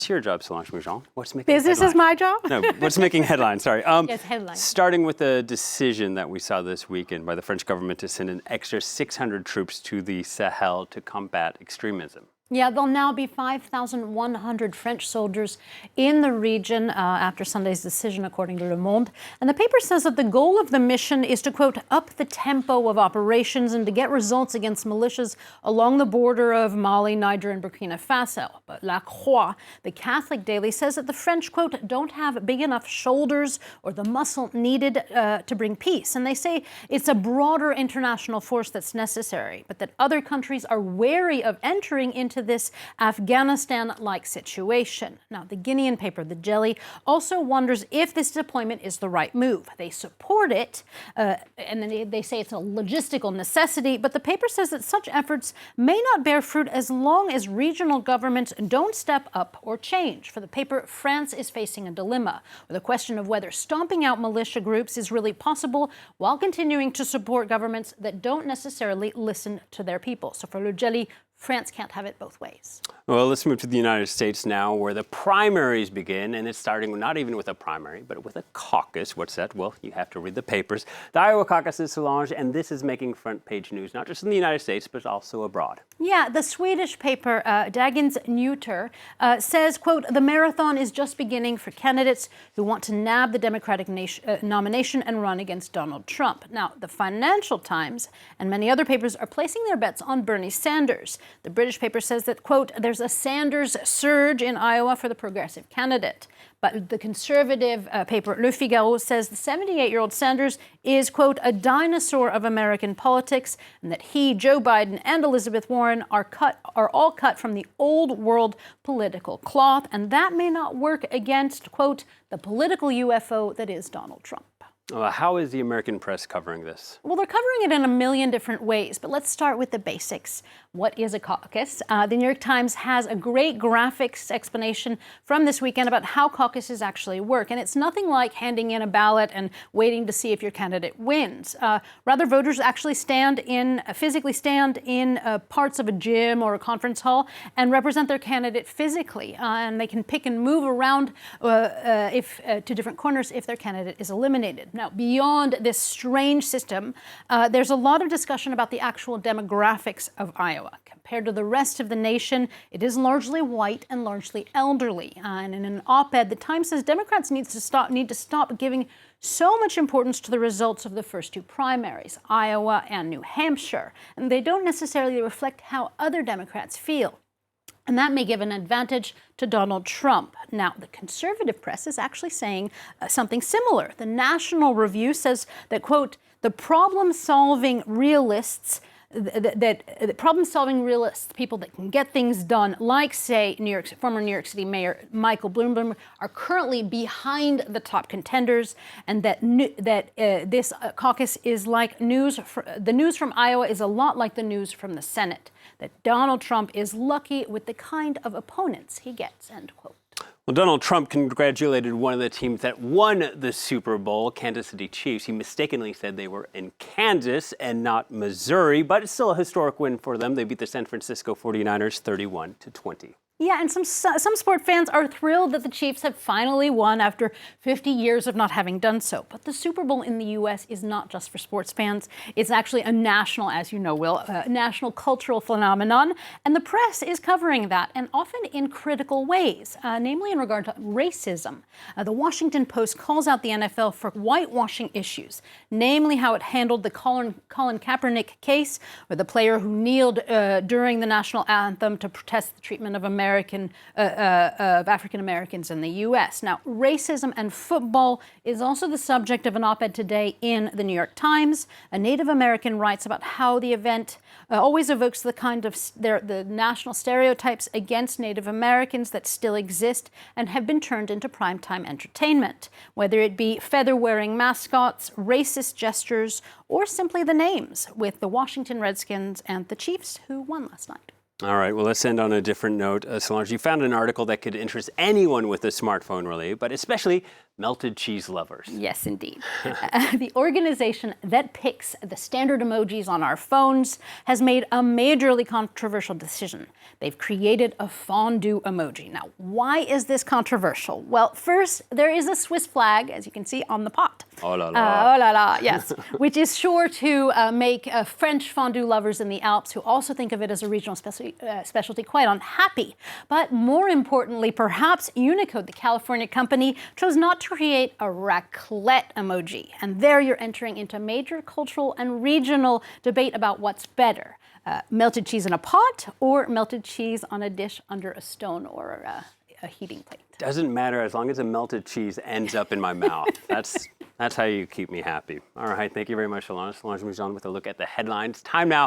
your job, Solange Moujon? What's making Business headlines? is my job? No, what's making headlines? Sorry. Yes, headlines. Starting with the decision that we saw this weekend by the French government to send an extra 600 troops to the Sahel to combat extremism. Yeah, there'll now be 5,100 French soldiers in the region after Sunday's decision, according to Le Monde. And the paper says that the goal of the mission is to, quote, up the tempo of operations and to get results against militias along the border of Mali, Niger, and Burkina Faso. But La Croix, the Catholic daily, says that the French, quote, don't have big enough shoulders or the muscle needed to bring peace. And they say it's a broader international force that's necessary, but that other countries are wary of entering into this Afghanistan-like situation. Now, the Guinean paper, The Jelly, also wonders if this deployment is the right move. They support it, and then they say it's a logistical necessity, but the paper says that such efforts may not bear fruit as long as regional governments don't step up or change. For the paper, France is facing a dilemma, with a question of whether stomping out militia groups is really possible while continuing to support governments that don't necessarily listen to their people. So for Le Jelly, France can't have it both ways. Well, let's move to the United States now, where the primaries begin, and it's starting not even with a primary, but with a caucus. What's that? Well, you have to read the papers. The Iowa caucus is Solange, and this is making front page news, not just in the United States, but also abroad. Yeah, the Swedish paper, Dagens Nyheter, says, quote, the marathon is just beginning for candidates who want to nab the Democratic nomination and run against Donald Trump. Now, the Financial Times and many other papers are placing their bets on Bernie Sanders. The British paper says that, quote, there's a Sanders surge in Iowa for the progressive candidate. But the conservative paper Le Figaro says the 78-year-old Sanders is, quote, a dinosaur of American politics, and that he, Joe Biden, and Elizabeth Warren are all cut from the old world political cloth, and that may not work against, quote, the political UFO that is Donald Trump. How is the American press covering this? Well, they're covering it in a million different ways, but let's start with the basics. What is a caucus? The New York Times has a great graphics explanation from this weekend about how caucuses actually work. And it's nothing like handing in a ballot and waiting to see if your candidate wins. Rather, voters actually physically stand in parts of a gym or a conference hall and represent their candidate physically. And they can pick and move around to different corners if their candidate is eliminated. Now, beyond this strange system, there's a lot of discussion about the actual demographics of Iowa. Compared to the rest of the nation, it is largely white and largely elderly. And in an op-ed, the Times says Democrats need to stop giving so much importance to the results of the first two primaries, Iowa and New Hampshire. And they don't necessarily reflect how other Democrats feel. And that may give an advantage to Donald Trump. Now, the conservative press is actually saying something similar. The National Review says that, quote, the problem-solving realists, people that can get things done, like, say, former New York City Mayor Michael Bloomberg, are currently behind the top contenders, and that this caucus is like the news from Iowa is a lot like the news from the Senate, that Donald Trump is lucky with the kind of opponents he gets, end quote. Well, Donald Trump congratulated one of the teams that won the Super Bowl, Kansas City Chiefs. He mistakenly said they were in Kansas and not Missouri, but it's still a historic win for them. They beat the San Francisco 49ers 31-20. Yeah, and some sport fans are thrilled that the Chiefs have finally won after 50 years of not having done so. But the Super Bowl in the U.S. is not just for sports fans. It's actually a national, as you know, Will, national cultural phenomenon. And the press is covering that, and often in critical ways, namely in regard to racism. The Washington Post calls out the NFL for whitewashing issues, namely how it handled the Colin Kaepernick case, where the player who kneeled during the national anthem to protest the treatment of African Americans in the U.S. Now, racism and football is also the subject of an op-ed today in the New York Times. A Native American writes about how the event always evokes the kind of the national stereotypes against Native Americans that still exist and have been turned into primetime entertainment, whether it be feather-wearing mascots, racist gestures, or simply the names, with the Washington Redskins and the Chiefs, who won last night. All right, well, let's end on a different note. Solange, you found an article that could interest anyone with a smartphone, really, but especially melted cheese lovers. Yes, indeed. The organization that picks the standard emojis on our phones has made a majorly controversial decision. They've created a fondue emoji. Now, why is this controversial? Well, first, there is a Swiss flag, as you can see on the pot. Oh la la. Oh la la, yes. Which is sure to make French fondue lovers in the Alps, who also think of it as a regional specialty, quite unhappy. But more importantly, perhaps Unicode, the California company, chose not to create a raclette emoji. And there you're entering into major cultural and regional debate about what's better. Melted cheese in a pot or melted cheese on a dish under a stone or a heating plate. Doesn't matter as long as the melted cheese ends up in my mouth. That's how you keep me happy. All right, thank you very much, Solange. Solange moves on with a look at the headlines. Time now